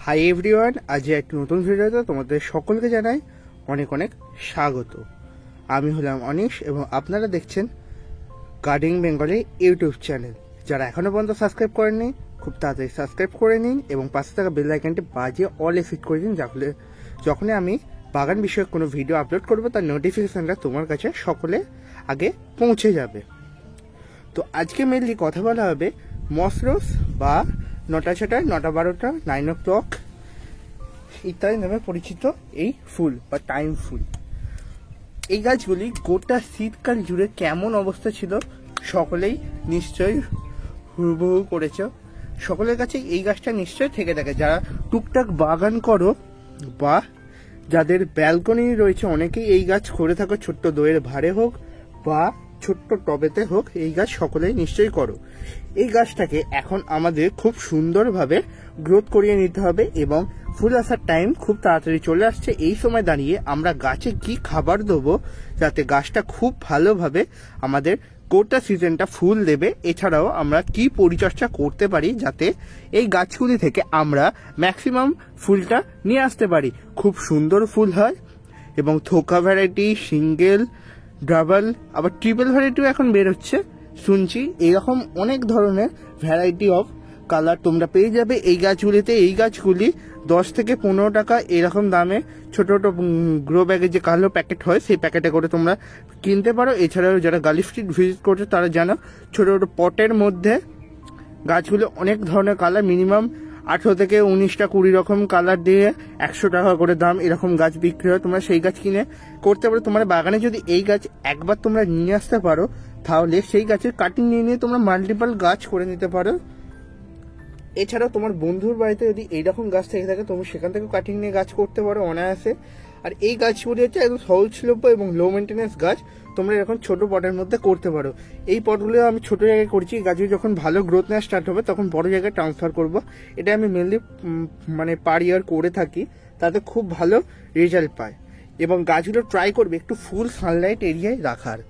Hi everyone, আজ একটি নতুন ভিডিওতে তোমাদের সকলকে জানাই অনেক অনেক স্বাগত। আমি হলাম অনিশ এবং আপনারা দেখছেন গার্ডেনিং বেঙ্গলি ইউটিউব চ্যানেল। যারা এখনও পর্যন্ত সাবস্ক্রাইব করেননি খুব তাড়াতাড়ি সাবস্ক্রাইব করে নিন এবং পাশে থাকা বেল আইকনটি বাজিয়ে অলে ফিট করে দিন, যাতে যখনই আমি বাগান বিষয়ক কোনো ভিডিও আপলোড করবো তার নোটিফিকেশানটা তোমার কাছে সকলে আগে পৌঁছে যাবে। তো আজকে মেনলি কথা বলা হবে মসরোস বা নটা ছটা, নটা বারোটা, 9 o'clock ইত্যাদি নামে পরিচিত এই ফুল বা টাইম ফুল। এই গাছগুলি গোটা শীতকাল জুড়ে কেমন অবস্থা ছিল সকলেই নিশ্চয়ই হুবহু করেছ। সকলের কাছে এই গাছটা নিশ্চয়ই থেকে থাকে। যারা টুকটাক বাগান করো বা যাদের ব্যালকনি রয়েছে অনেকেই এই গাছ করে থাকো, ছোট্ট দইয়ের ভাড়ে হোক বা ছোট্ট টবেতে হোক, এই গাছ সকলেই নিশ্চয়ই করো। এই গাছটাকে এখন আমাদের খুব সুন্দরভাবে গ্রোথ করিয়ে নিতে হবে এবং ফুল আসার টাইম খুব তাড়াতাড়ি চলে আসছে। এই সময় দাঁড়িয়ে আমরা গাছে কি খাবার দেবো যাতে গাছটা খুব ভালোভাবে আমাদের গোটা সিজনটা ফুল দেবে, এছাড়াও আমরা কি পরিচর্যা করতে পারি যাতে এই গাছগুলি থেকে আমরা ম্যাক্সিমাম ফুলটা নিয়ে আসতে পারি, খুব সুন্দর ফুল হয় এবং থোকা ভ্যারাইটি, সিঙ্গেল, ডাবল, আবার ট্রিপল ভ্যারাইটিও এখন বেরোচ্ছে শুনছি। এরকম অনেক ধরনের ভ্যারাইটি অফ কালার তোমরা পেয়ে যাবে এই গাছগুলিতে। এই গাছগুলি 10 থেকে 15 টাকা এরকম দামে ছোট ছোট গ্রো ব্যাগে যে কালো প্যাকেট হয় সেই প্যাকেটে করে তোমরা কিনতে পারো। এছাড়াও যারা গালি স্ট্রিট ভিজিট করছে তারা জানো ছোট ছোট পটের মধ্যে গাছগুলো অনেক ধরনের কালার, মিনিমাম 18 থেকে 19টা 20 রকম কালার দিয়ে 100 টাকা করে দাম এরকম গাছ বিক্রি হয়। তোমরা সেই গাছ কিনে করতে পারো। তোমার বাগানে যদি এই গাছ একবার তোমরা নিয়ে আসতে পারো তাহলে সেই গাছের কাটিং নিয়ে নিয়ে তোমরা মাল্টিপল গাছ করে নিতে পারো। এছাড়াও তোমার বন্ধুর বাড়িতে যদি এইরকম গাছ থেকে থাকে তুমি সেখান থেকে কাটিং নিয়ে গাছ করতে পারো অনায়াসে। আর এই গাছগুলি হচ্ছে একদম সহজলভ্য এবং লো মেনটেন্যান্স গাছ, তোমরা এরকম ছোট পটের মধ্যে করতে পারো। এই পটগুলো আমি ছোট জায়গায় করছি, গাছগুলি যখন ভালো গ্রোথ নেওয়া স্টার্ট হবে তখন বড় জায়গায় ট্রান্সফার করব। এটা আমি মেনলি পার ইয়ার করে থাকি, তাতে খুব ভালো রেজাল্ট পায়। এবং গাছগুলো ট্রাই করবে একটু ফুল সানলাইট এরিয়ায় রাখার।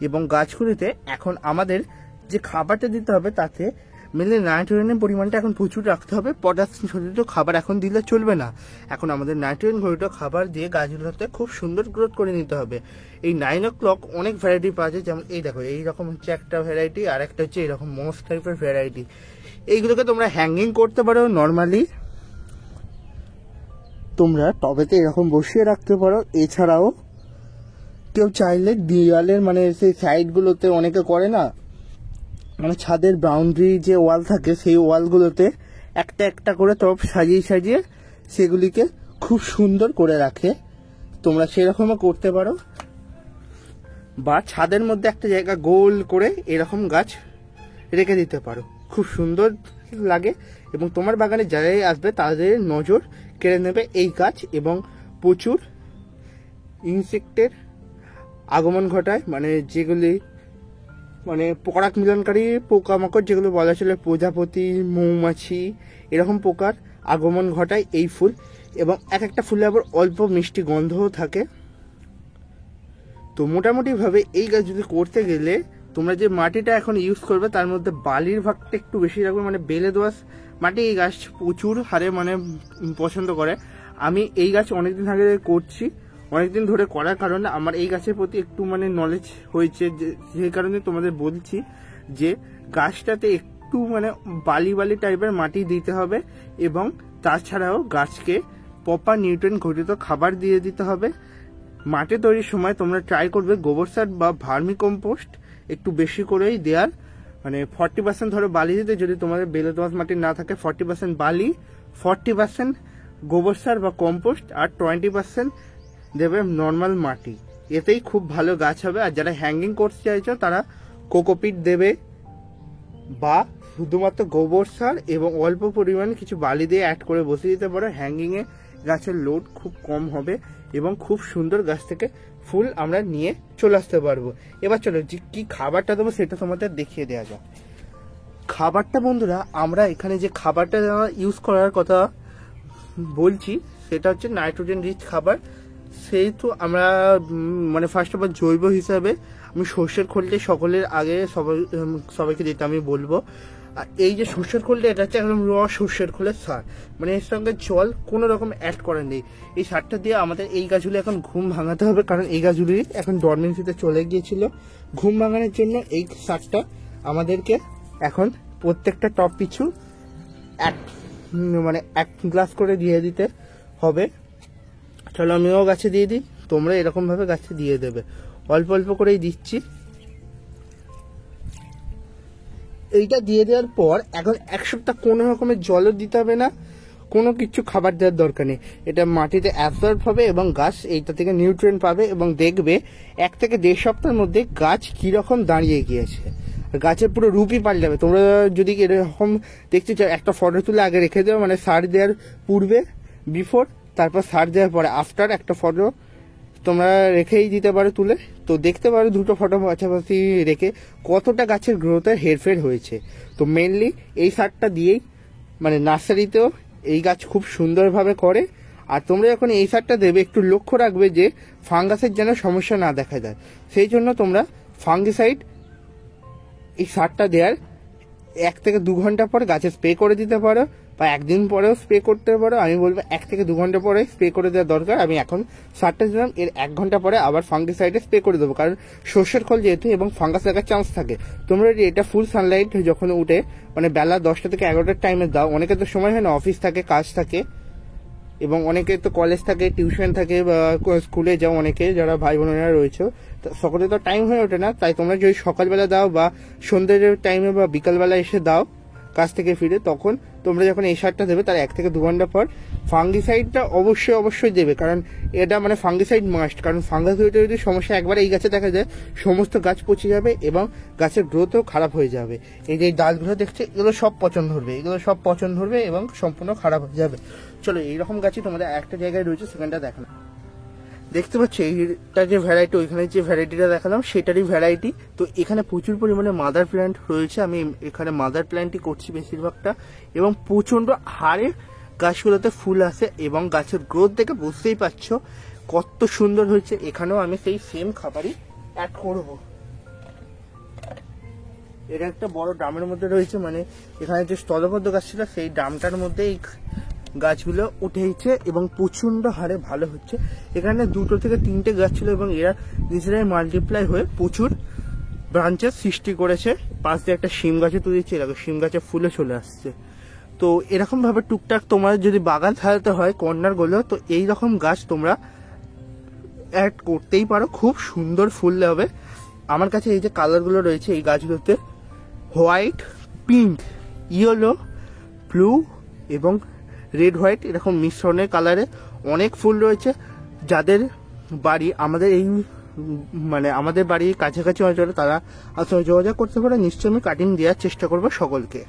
এবং গাছগুলিতে এখন আমাদের যে খাবারটা দিতে হবে তাতে মেনলি নাইট্রোজেনের পরিমাণটা এখন প্রচুর রাখতে হবে। পটাশিয়াম শোধিত খাবার এখন দিলে চলবে না, এখন আমাদের নাইট্রোজেন ঘটিত খাবার দিয়ে গাছগুলোতে খুব সুন্দর গ্রোথ করে নিতে হবে। এই 9 o'clock অনেক ভ্যারাইটি পাওয়া যায়, যেমন এই দেখো এইরকম হচ্ছে একটা ভ্যারাইটি, আর একটা হচ্ছে এরকম মস টাইপের ভ্যারাইটি। এইগুলোকে তোমরা হ্যাঙ্গিং করতে পারো, নর্মালি তোমরা টবেতে এরকম বসিয়ে রাখতে পারো। এছাড়াও কেউ চাইলে দেওয়ালের সেই সাইডগুলোতে অনেকে করে না, ছাদের বাউন্ডারি যে ওয়াল থাকে সেই ওয়ালগুলোতে একটা একটা করে টব সাজিয়ে সাজিয়ে সেগুলিকে খুব সুন্দর করে রাখে, তোমরা সেরকমও করতে পারো। বা ছাদের মধ্যে একটা জায়গা গোল করে এরকম গাছ রেখে দিতে পারো, খুব সুন্দর লাগে এবং তোমার বাগানে যারাই আসবে তাদের নজর কেড়ে নেবে এই গাছ এবং প্রচুর ইনসেক্টের আগমন ঘটায়, যেগুলি পরাগ মিলনকারী পোকামাকড় যেগুলো বলা চলে, প্রজাপতি, মৌমাছি, এরকম পোকার আগমন ঘটায় এই ফুল। এবং এক একটা ফুলে আবার অল্প মিষ্টি গন্ধও থাকে। তো মোটামুটিভাবে এই গাছ যদি করতে গেলে তোমরা যে মাটিটা এখন ইউজ করবে তার মধ্যে বালির ভাগটা একটু বেশি রাখবে, বেলে দোআঁশ মাটি এই গাছ প্রচুর হারে পছন্দ করে। আমি এই গাছ অনেকদিন আগে করছি, অনেকদিন ধরে করার কারণে আমার এই গাছের প্রতি একটু নলেজ হয়েছে, যে কারণে তোমাদের বলছি যে গাছটাতে একটু বালি বালি টাইপের মাটি দিতে হবে এবং তাছাড়াও গাছকে প্রপার নিউট্রিয়েন্ট ঘটিত খাবার দিয়ে দিতে হবে। মাটি তৈরির সময় তোমরা ট্রাই করবে গোবর সার বা ভার্মি কম্পোস্ট একটু বেশি করেই দেওয়ার, 40% ধরো বালি দিতে, যদি তোমাদের বেলে দোআঁশ মাটি না থাকে 40% বালি, 40% গোবর সার বা কম্পোস্ট আর 20% দেবে নর্মাল মাটি। এতেই খুব ভালো গাছ হবে। আর যারা হ্যাঙ্গিং করতে চাইছো তারা কোকোপিট দেবে বা শুধুমাত্র গোবর সার এবং অল্প পরিমাণে কিছু বালি দিয়ে অ্যাড করে বসিয়ে দিতে পারো। হ্যাঙ্গিংয়ে গাছের লোড খুব কম হবে এবং খুব সুন্দর গাছ থেকে ফুল আমরা নিয়ে চলে আসতে পারবো। এবার চলো যে কি খাবারটা দেবো সেটা তোমাদের দেখিয়ে দেওয়া যাক। খাবারটা বন্ধুরা, আমরা এখানে যে খাবারটা ইউজ করার কথা বলছি সেটা হচ্ছে নাইট্রোজেন রিচ খাবার। সেহেতু আমরা ফার্স্ট অফ অল জৈব হিসাবে আমি সর্ষের খোলটা সকলের আগে সবাইকে দিতে আমি বলবো। আর এই যে সর্ষের খোলটা, এটা হচ্ছে একদম র সর্ষের খোলের সার, মানে এর সঙ্গে জল কোনো রকম অ্যাড করা নেই। এই সারটা দিয়ে আমাদের এই গাছগুলি এখন ঘুম ভাঙাতে হবে, কারণ এই গাছগুলি এখন ডরমেন্সিতে চলে গিয়েছিল। ঘুম ভাঙানোর জন্য এই সারটা আমাদেরকে এখন প্রত্যেকটা টপ পিছু এক গ্লাস করে দিয়ে দিতে হবে। চলো আমিও গাছে দিয়ে দিই, তোমরা এরকমভাবে গাছে দিয়ে দেবে। অল্প অল্প করেই দিচ্ছি। এইটা দিয়ে দেওয়ার পর এখন এক সপ্তাহ কোনো রকমের জলও দিতে হবে না, কোনো কিছু খাবার দেওয়ার দরকার নেই। এটা মাটিতে অ্যাবজর্ব হবে এবং গাছ এইটা থেকে নিউট্রিয়েন্ট পাবে, এবং দেখবে 1 থেকে 1.5 সপ্তাহের মধ্যে গাছ কীরকম দাঁড়িয়ে গিয়েছে। গাছের পুরো রূপই পাল্টে যাবে। তোমরা যদি এরকম দেখতে চাও, একটা ফটো তুলে আগে রেখে দেওয়া, মানে সার দেওয়ার পূর্বে বিফোর, তারপর সার দেওয়ার পরে আফটার একটা ফটো তোমরা রেখেই দিতে পারো তুলে। তো দেখতে পারো দুটো ফটো পাশাপাশি রেখে কতটা গাছের গ্রোথের হেরফের হয়েছে। তো মেনলি এই সারটা দিয়েই মানে নার্সারিতেও এই গাছ খুব সুন্দরভাবে করে। আর তোমরা যখন এই সারটা দেবে একটু লক্ষ্য রাখবে যে ফাঙ্গাসের যেন সমস্যা না দেখা যায়। সেই জন্য তোমরা ফাঙ্গিসাইড এই সারটা দেওয়ার 1 থেকে 2 ঘন্টা পর গাছে স্প্রে করে দিতে পারো, বা একদিন পরেও স্প্রে করতে পারো। আমি বলবো 1 থেকে 2 ঘন্টা পরে স্প্রে করে দেওয়া দরকার। আমি এখন সারটা দিলাম, এর 1 ঘন্টা পরে আবার ফাঙ্গিসাইডে স্প্রে করে দেবো, কারণ সর্ষের খোল যেহেতু এবং ফাঙ্গাস লাগার চান্স থাকে। তোমরা যদি এটা ফুল সানলাইট যখন উঠে মানে বেলা 10টা থেকে 11টার টাইমে দাও, অনেকের তো সময় হয় না, অফিস থাকে, কাজ থাকে, এবং অনেকে তো কলেজ থাকে, টিউশন থাকে, বা স্কুলে যাও অনেকে যারা ভাই বোনেরা রয়েছে, সকলে তো টাইম হয়ে ওঠে না। তাই তোমরা যদি সকালবেলা দাও বা সন্ধ্যের টাইমে বা বিকালবেলা এসে দাও কাজ থেকে ফিরে, তখন তোমরা যখন এই সারটা দেবে তার 1 থেকে 2 ঘন্টা পর ফাঙ্গিসাইডটা অবশ্যই দেবে, কারণ এটা মানে ফাঙ্গিসাইড মাস্ট। কারণ ফাঙ্গাস যদি সমস্যা একবার এই গাছে দেখা যায়, সমস্ত গাছ পচে যাবে এবং গাছের গ্রোথও খারাপ হয়ে যাবে। এই যে ডালগুলো দেখছে, এগুলো সব পচন ধরবে এবং সম্পূর্ণ খারাপ হয়ে যাবে। চলো এইরকম গাছই তোমাদের একটা জায়গায় রয়েছে, সেখানটা দেখালাম। দেখতে পাচ্ছ এইটা যে ভ্যারাইটি, ওইখানে যে ভ্যারাইটিটা দেখালাম সেটারই ভ্যারাইটি। তো এখানে প্রচুর পরিমাণে মাদার প্ল্যান্ট রয়েছে। আমি এখানে মাদার প্ল্যান্টই করছি বেশিরভাগটা, এবং প্রচন্ড হারে গাছগুলোতে ফুল আসে, এবং গাছের গ্রোথ দেখে বুঝতেই পারছো কত সুন্দর হয়েছে। এখানেও আমি সেই সেম খাবারই অ্যাড করব। এটা একটা বড় ড্রামের মধ্যে রয়েছে, মানে এখানে যে স্থলবদ্ধ গাছ ছিল সেই ড্রামটার মধ্যে এই গাছগুলো উঠেছে এবং প্রচন্ড হারে ভালো হচ্ছে। এখানে 2 থেকে 3টে গাছ ছিল এবং এরা নিজেরাই মাল্টিপ্লাই হয়ে প্রচুর ব্রাঞ্চের সৃষ্টি করেছে। পাশ দিয়ে একটা শিম গাছে তুলেছে, এরকম শিম গাছে ফুলে চলে আসছে। তো এরকম ভাবে টুকটাক তোমার যদি বাগান সাজাতে হয় কর্নার গুলো, তো এই রকম গাছ তোমরা অ্যাড করতেই পারো, খুব সুন্দর ফুল হবে। আমার কাছে এই যে কালারগুলো রয়েছে এই গাছগুলোতে, হোয়াইট, পিঙ্ক, ইয়েলো, ব্লু এবং রেড হোয়াইট এরকম মিশ্রণের কালারে অনেক ফুল রয়েছে। যাদের বাড়ি আমাদের বাড়ির কাছাকাছি অঞ্চলে, তারা আসলে যোগাযোগ করতে পারে। নিশ্চয়ই আমি কাটিং দেওয়ার চেষ্টা করবো সকলকে।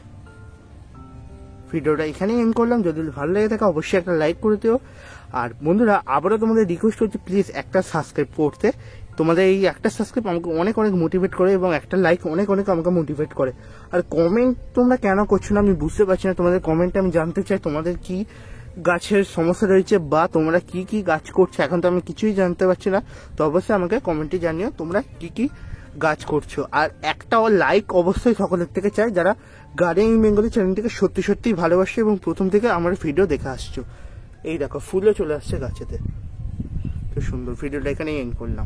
ভিডিওটা এখানেই এন্ড করলাম। যদি ভালো লেগে থাকে অবশ্যই একটা লাইক করে দিও। আর বন্ধুরা, আবারও তোমাদের রিকোয়েস্ট করছি প্লিজ একটা সাবস্ক্রাইব করতে। তোমাদের এই একটা সাবস্ক্রাইব আমাকে অনেক মোটিভেট করে, এবং একটা লাইক অনেক আমাকে মোটিভেট করে। আর কমেন্ট তোমরা কেন করছো না আমি বুঝতে পারছি না। তোমাদের কমেন্টে আমি জানতে চাই তোমাদের কি গাছের সমস্যা রয়েছে, বা তোমরা কি গাছ করছো। এখন তো আমি কিছুই জানতে পারছি না। তো অবশ্যই আমাকে কমেন্টে জানিও তোমরা কি গাছ করছো। আর একটাও লাইক অবশ্যই সকলের থেকে চাই যারা গার্ডেনিং বেঙ্গলি চ্যানেলটিকে সত্যি ভালোবাসে এবং প্রথম থেকে আমার ভিডিও দেখে আসছো। এই দেখো ফুলও চলে আসছে গাছেতে, তো সুন্দর। ভিডিওটা এখানেই এন্ড করলাম।